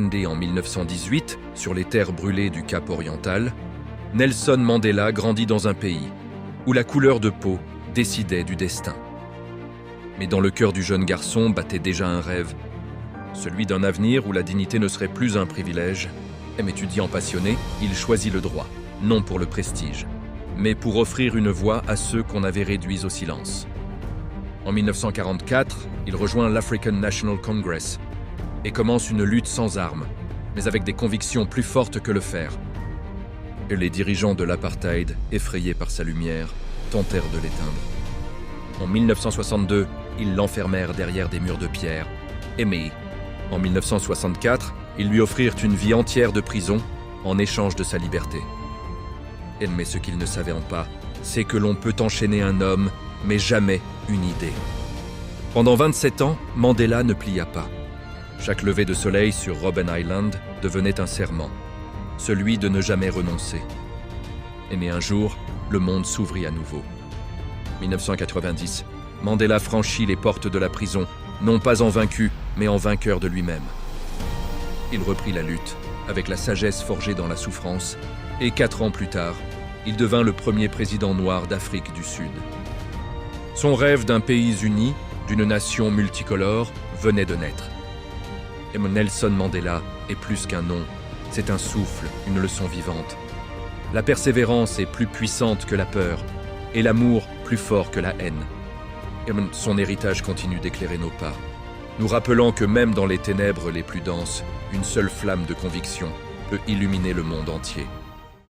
Né en 1918 sur les terres brûlées du Cap oriental, Nelson Mandela grandit dans un pays où la couleur de peau décidait du destin. Mais dans le cœur du jeune garçon battait déjà un rêve, celui d'un avenir où la dignité ne serait plus un privilège. Étudiant passionné, il choisit le droit, non pour le prestige, mais pour offrir une voix à ceux qu'on avait réduits au silence. En 1944, il rejoint l'African National Congress et commence une lutte sans armes, mais avec des convictions plus fortes que le fer. Et les dirigeants de l'apartheid, effrayés par sa lumière, tentèrent de l'éteindre. En 1962, ils l'enfermèrent derrière des murs de pierre. Mais en 1964, ils lui offrirent une vie entière de prison en échange de sa liberté. Mais ce qu'ils ne savaient pas, c'est que l'on peut enchaîner un homme, mais jamais une idée. Pendant 27 ans, Mandela ne plia pas. Chaque lever de soleil sur Robben Island devenait un serment, celui de ne jamais renoncer. Mais un jour, le monde s'ouvrit à nouveau. 1990, Mandela franchit les portes de la prison, non pas en vaincu, mais en vainqueur de lui-même. Il reprit la lutte, avec la sagesse forgée dans la souffrance, et 4 ans plus tard, il devint le premier président noir d'Afrique du Sud. Son rêve d'un pays uni, d'une nation multicolore, venait de naître. Et Nelson Mandela est plus qu'un nom, c'est un souffle, une leçon vivante. La persévérance est plus puissante que la peur, et l'amour plus fort que la haine. Et son héritage continue d'éclairer nos pas, nous rappelant que même dans les ténèbres les plus denses, une seule flamme de conviction peut illuminer le monde entier.